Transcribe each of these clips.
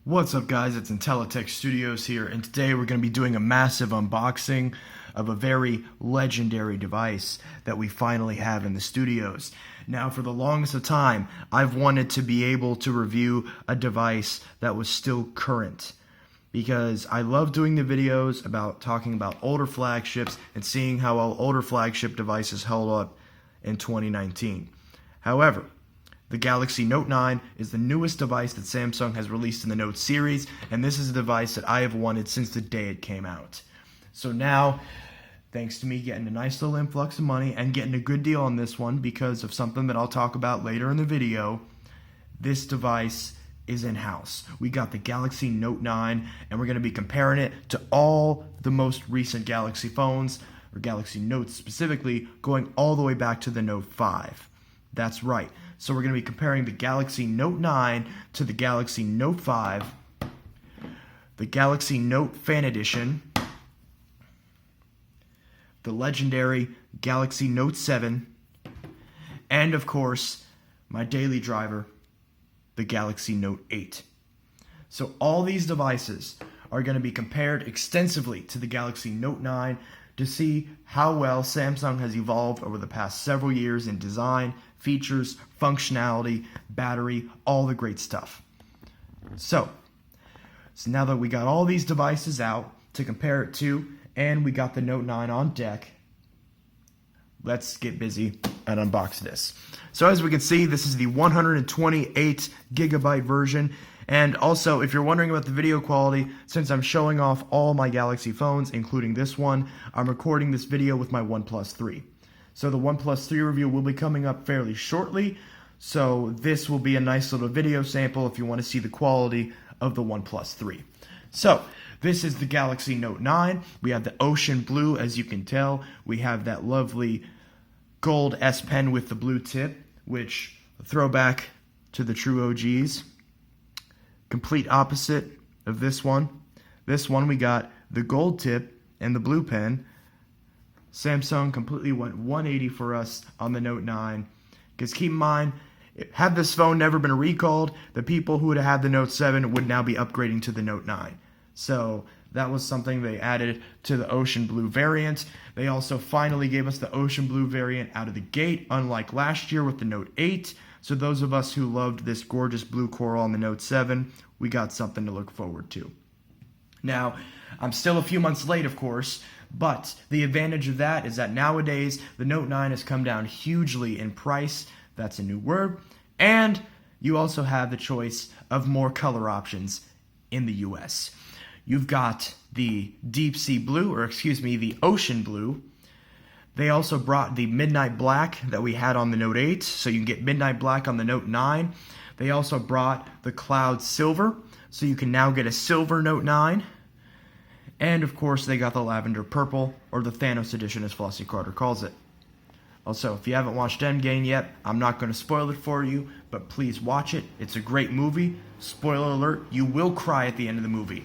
What's up guys, it's Intellitech Studios here, and today we're going to be doing a massive unboxing of a very legendary device that we finally have in the studios. Now, for the longest of time, I've wanted to be able to review a device that was still current, because I love doing the videos about talking about older flagships and seeing how well older flagship devices held up in 2019. However, the Galaxy Note 9 is the newest device that Samsung has released in the Note series, and this is a device that I have wanted since the day it came out. So now, thanks to me getting a nice little influx of money and getting a good deal on this one because of something that I'll talk about later in the video, this device is in-house. We got the Galaxy Note 9, and we're going to be comparing it to all the most recent Galaxy phones, or Galaxy Notes specifically, going all the way back to the Note 5. That's right. So we're going to be comparing the Galaxy Note 9 to the Galaxy Note 5, the Galaxy Note Fan Edition, the legendary Galaxy Note 7, and of course, my daily driver, the Galaxy Note 8. So all these devices are going to be compared extensively to the Galaxy Note 9 to see how well Samsung has evolved over the past several years in design, features, functionality, battery, all the great stuff. So now that we got all these devices out to compare it to, and we got the Note 9 on deck, let's get busy and unbox this. So as we can see, this is the 128 gigabyte version. And also, if you're wondering about the video quality, since I'm showing off all my Galaxy phones, including this one, I'm recording this video with my OnePlus 3. So the OnePlus 3 review will be coming up fairly shortly, so this will be a nice little video sample if you want to see the quality of the OnePlus 3. So, this is the Galaxy Note 9. We have the ocean blue, as you can tell. We have that lovely gold S Pen with the blue tip, which throwback to the true OGs. Complete opposite of this one. This one we got the gold tip and the blue pen. Samsung completely went 180 for us on the Note 9. Because keep in mind, had this phone never been recalled, the people who would have had the Note 7 would now be upgrading to the Note 9. So that was something they added to the ocean blue variant. They also finally gave us the ocean blue variant out of the gate, unlike last year with the Note 8. So those of us who loved this gorgeous blue coral on the Note 7, we got something to look forward to. Now, I'm still a few months late, of course, but the advantage of that is that nowadays the Note 9 has come down hugely in price. That's a new word. And you also have the choice of more color options in the US. You've got the deep sea blue, or excuse me, the ocean blue. They also brought the midnight black that we had on the Note 8, so you can get midnight black on the Note 9. They also brought the cloud silver, so you can now get a silver Note 9. And of course, they got the lavender purple, or the Thanos edition as Flossie Carter calls it. Also, if you haven't watched Endgame yet, I'm not going to spoil it for you, but please watch it. It's a great movie. Spoiler alert, you will cry at the end of the movie.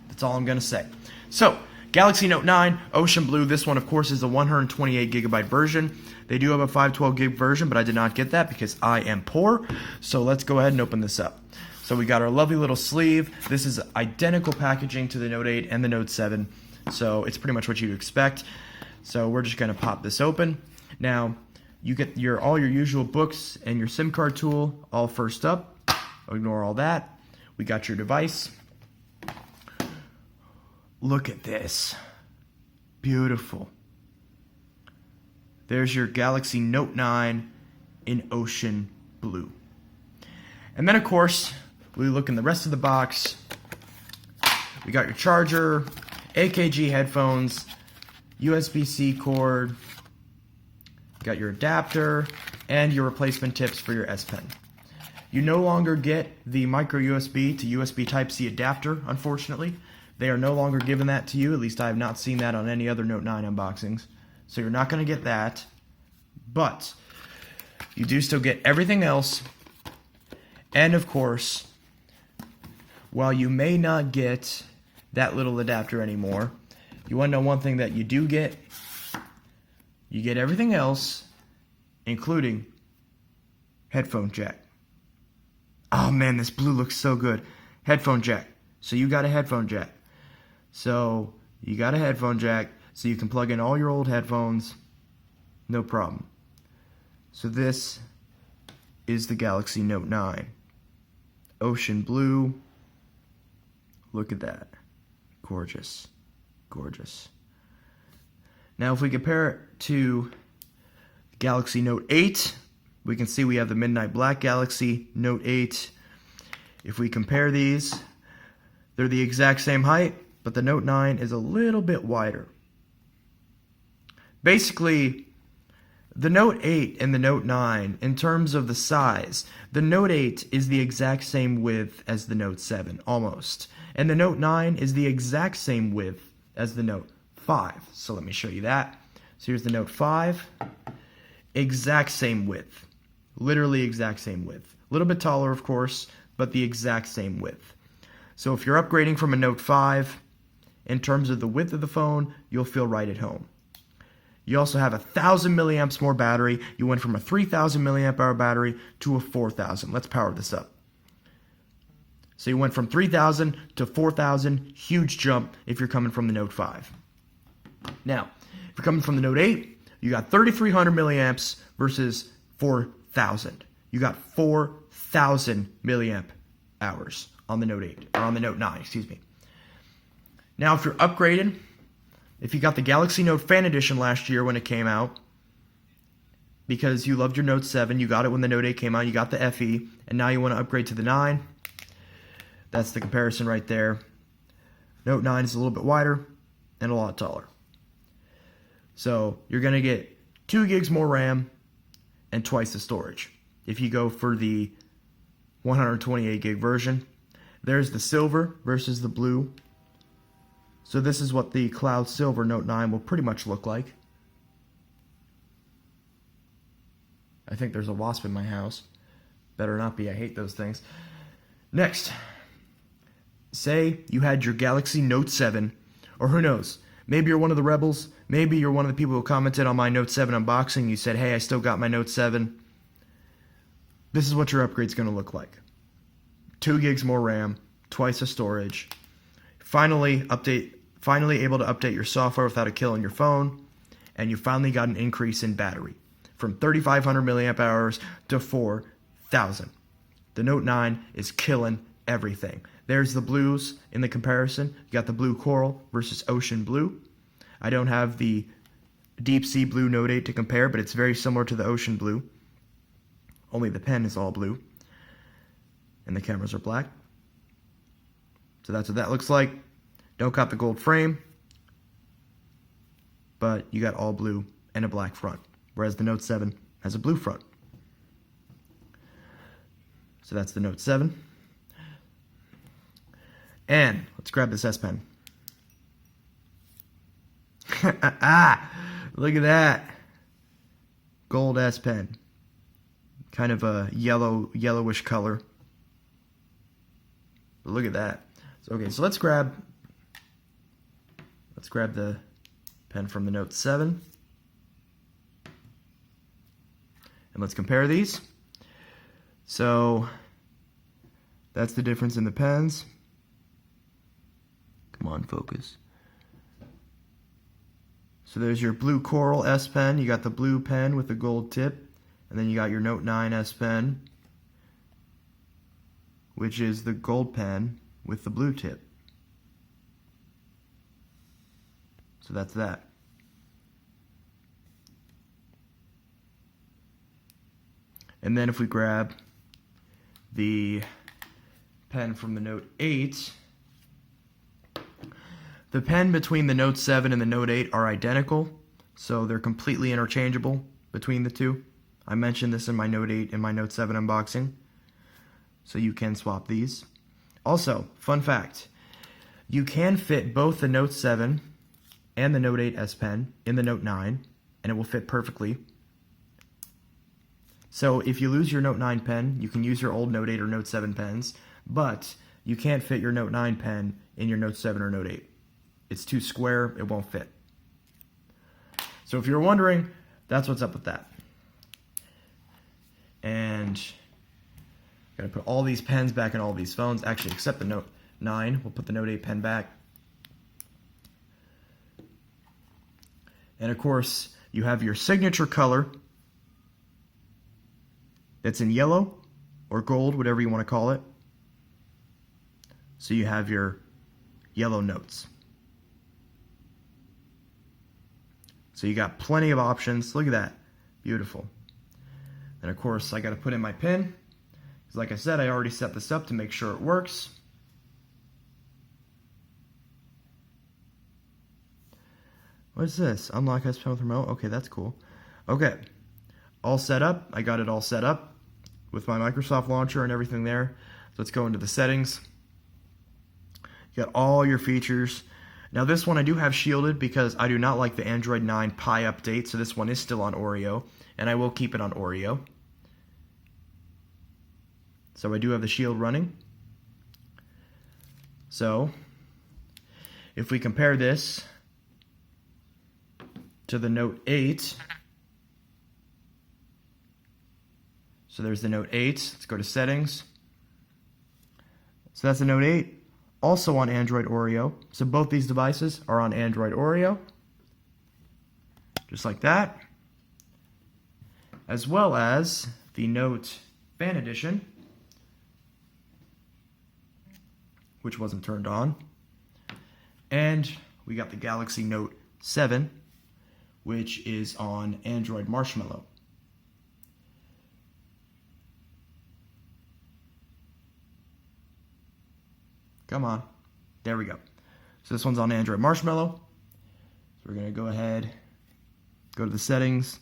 That's all I'm going to say. So, Galaxy Note 9, Ocean Blue. This one, of course, is the 128 gigabyte version. They do have a 512 gig version, but I did not get that because I am poor. So let's go ahead and open this up. So we got our lovely little sleeve. This is identical packaging to the Note 8 and the Note 7. So it's pretty much what you'd expect. So we're just going to pop this open. Now, you get all your usual books and your SIM card tool all first up. Ignore all that. We got your device. Look at this. Beautiful. There's your Galaxy Note 9 in ocean blue. And then, of course, we look in the rest of the box. We got your charger, AKG headphones, USB-C cord, got your adapter, and your replacement tips for your S Pen. You no longer get the micro USB to USB Type-C adapter, unfortunately. They are no longer giving that to you. At least I have not seen that on any other Note 9 unboxings. So you're not going to get that. But you do still get everything else. And of course, while you may not get that little adapter anymore, you want to know one thing that you do get? You get everything else, including headphone jack. Oh man, this blue looks so good. headphone jack. So you got a headphone jack. So you got a headphone jack, so you can plug in all your old headphones, no problem. So this is the Galaxy Note 9. Ocean blue. Look at that. Gorgeous. Gorgeous. Now if we compare it to Galaxy Note 8, we can see we have the Midnight Black Galaxy Note 8. If we compare these, they're the exact same height, but the Note 9 is a little bit wider. Basically, the Note 8 and the Note 9, in terms of the size, the Note 8 is the exact same width as the Note 7, almost. And the Note 9 is the exact same width as the Note 5. So let me show you that. So here's the Note 5. Exact same width. Literally exact same width. A little bit taller, of course, but the exact same width. So if you're upgrading from a Note 5, in terms of the width of the phone, you'll feel right at home. You also have 1,000 milliamps more battery. You went from a 3,000 milliamp hour battery to a 4,000. Let's power this up. So you went from 3,000 to 4,000. Huge jump if you're coming from the Note 5. Now, if you're coming from the Note 8, you got 3,300 milliamps versus 4,000. You got 4,000 milliamp hours on the Note 8, or on the Note 9, excuse me. Now, if you're upgraded, if you got the Galaxy Note Fan Edition last year when it came out, because you loved your Note 7, you got it when the Note 8 came out, you got the FE, and now you want to upgrade to the 9, that's the comparison right there. Note 9 is a little bit wider and a lot taller. So you're going to get 2 gigs more RAM and twice the storage if you go for the 128 gig version. There's the silver versus the blue. So this is what the Cloud Silver Note 9 will pretty much look like. I think there's a wasp in my house. Better not be, I hate those things. Next, say you had your Galaxy Note 7, or who knows, maybe you're one of the rebels, maybe you're one of the people who commented on my Note 7 unboxing, you said, hey, I still got my Note 7. This is what your upgrade's going to look like. 2 gigs more RAM, twice the storage. Finally able to update your software without it killing your phone, and you finally got an increase in battery from 3,500 milliamp hours to 4,000. The Note 9 is killing everything. There's the blues in the comparison. You got the blue coral versus ocean blue. I don't have the deep sea blue Note 8 to compare, but it's very similar to the ocean blue. Only the pen is all blue, and the cameras are black. So that's what that looks like. Don't got the gold frame, but you got all blue and a black front, whereas the Note 7 has a blue front. So that's the Note 7. And let's grab this S Pen. Look at that. Gold S Pen. Kind of a yellowish color. But look at that. So, okay, so let's grab the pen from the Note 7. And let's compare these. So that's the difference in the pens. Come on, focus. So there's your blue coral S Pen. You got the blue pen with the gold tip. And then you got your Note 9 S Pen, which is the gold pen with the blue tip. So that's that. And then if we grab the pen from the Note 8, the pen between the Note 7 and the Note 8 are identical, so they're completely interchangeable between the two. I mentioned this in my Note 8 and my Note 7 unboxing, so you can swap these. Also, fun fact, you can fit both the Note 7 and the Note 8 S Pen in the Note 9, and it will fit perfectly. So if you lose your Note 9 pen, you can use your old Note 8 or Note 7 pens, but you can't fit your Note 9 pen in your Note 7 or Note 8. It's too square, it won't fit. So if you're wondering, that's what's up with that. And Gotta put all these pens back in all these phones. Actually, except the Note 9. We'll put the Note 8 pen back. And of course, you have your signature color that's in yellow or gold, whatever you want to call it. So you have your yellow notes. So you got plenty of options. Look at that. Beautiful. And of course, I got to put in my pin. Because like I said, I already set this up to make sure it works. What is this? Unlock S Pen with remote? Okay, that's cool. Okay. All set up. I got it all set up with my Microsoft launcher and everything there. So let's go into the settings. You got all your features. Now this one I do have shielded because I do not like the Android 9 Pie update, so this one is still on Oreo, and I will keep it on Oreo. So I do have the shield running. So if we compare this to the Note 8, so there's the Note 8. Let's go to settings. So that's the Note 8. Also on Android Oreo. So both these devices are on Android Oreo. Just like that. As well as the Note Fan Edition, which wasn't turned on. And we got the Galaxy Note 7, which is on Android Marshmallow. Come on. There we go. So this one's on Android Marshmallow. So we're going to go ahead, go to the settings.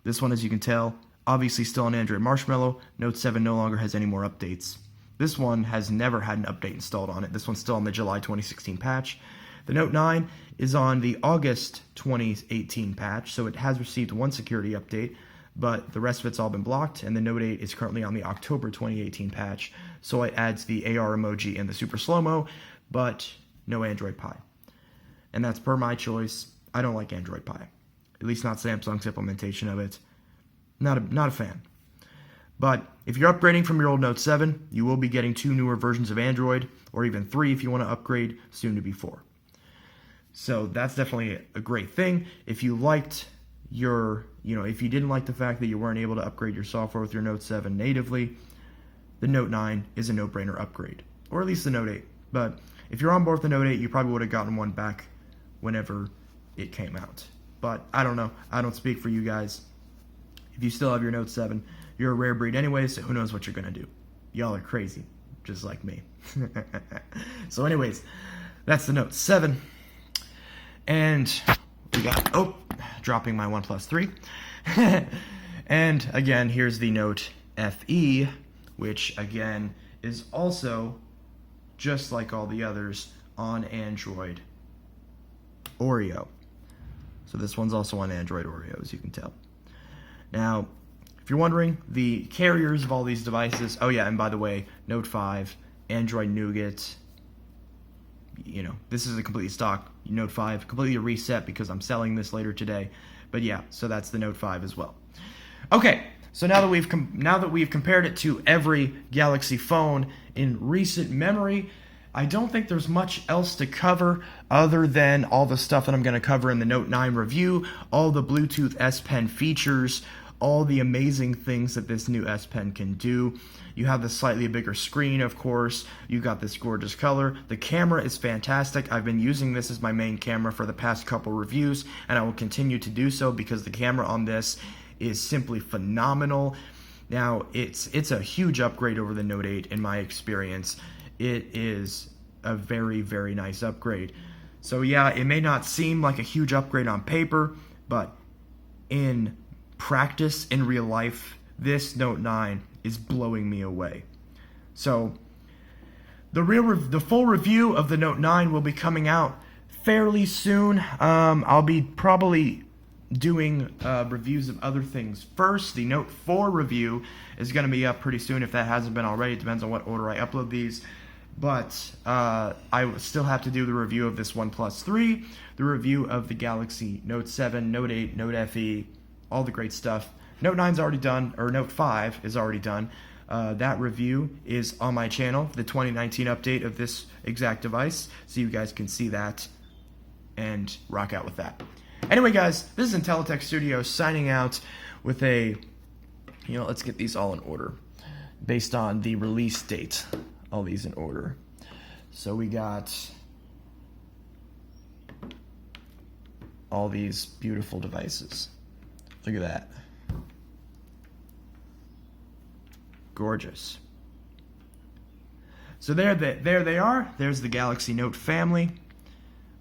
This one, as you can tell, obviously still on Android Marshmallow. Note 7 no longer has any more updates. This one has never had an update installed on it. This one's still on the July 2016 patch. The Note 9 is on the August 2018 patch, so it has received one security update, but the rest of it's all been blocked, and the Note 8 is currently on the October 2018 patch, so it adds the AR emoji and the super slow-mo, but no Android Pie. And that's per my choice. I don't like Android Pie, at least not Samsung's implementation of it. Not a fan. But if you're upgrading from your old Note 7, you will be getting 2 newer versions of Android, or even 3 if you want to upgrade, soon to be 4. So that's definitely a great thing. If you liked if you didn't like the fact that you weren't able to upgrade your software with your Note 7 natively, the Note 9 is a no-brainer upgrade, or at least the Note 8. But if you're on board with the Note 8, you probably would have gotten one back whenever it came out. But I don't know. I don't speak for you guys. If you still have your Note 7, you're a rare breed anyway, so who knows what you're going to do. Y'all are crazy, just like me. So anyways, that's the Note 7. And we got, dropping my OnePlus 3. And again, here's the NoteFE, which again is also, just like all the others, on Android Oreo. So this one's also on Android Oreo, as you can tell. Now, if you're wondering, the carriers of all these devices, oh yeah, and by the way, Note 5, Android Nougat, this is a complete stock Note 5, completely reset because I'm selling this later today. But yeah, so that's the Note 5 as well. Okay, so now that we've compared it to every Galaxy phone in recent memory, I don't think there's much else to cover other than all the stuff that I'm going to cover in the Note 9 review, all the Bluetooth S Pen features, all the amazing things that this new S Pen can do. You have the slightly bigger screen, of course. You got this gorgeous color. The camera is fantastic. I've been using this as my main camera for the past couple reviews, and I will continue to do so because the camera on this is simply phenomenal. Now, it's a huge upgrade over the Note 8 in my experience. It is a very, very nice upgrade. So yeah, it may not seem like a huge upgrade on paper, but in practice, in real life, this Note 9 is blowing me away. So the full review of the Note 9 will be coming out fairly soon. I'll be probably doing reviews of other things first. The Note 4 review is going to be up pretty soon if that hasn't been already. It depends on what order I upload these. But I still have to do the review of this OnePlus 3, the review of the Galaxy Note 7, Note 8, NoteFE, all the great stuff. Note 9's already done, or Note 5 is already done, that review is on my channel, the 2019 update of this exact device, so you guys can see that and rock out with that. Anyway, guys, this is Intelitech Studio signing out with a, let's get these all in order based on the release date. All these in order. So we got all these beautiful devices. Look at that. Gorgeous. So there they are. There's the Galaxy Note family.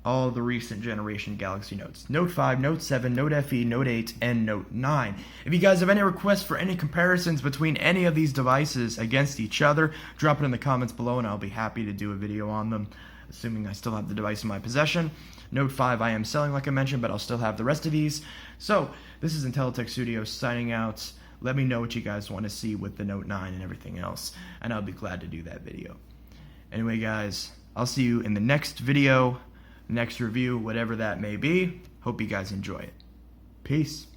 All the recent generation Galaxy Notes. Note5, Note7, NoteFE, Note8, and Note9. If you guys have any requests for any comparisons between any of these devices against each other, drop it in the comments below and I'll be happy to do a video on them, assuming I still have the device in my possession. Note5 I am selling, like I mentioned, but I'll still have the rest of these. So, this is Intelitech Studios signing out. Let me know what you guys want to see with the Note9 and everything else, and I'll be glad to do that video. Anyway, guys, I'll see you in the next video, next review, whatever that may be. Hope you guys enjoy it. Peace.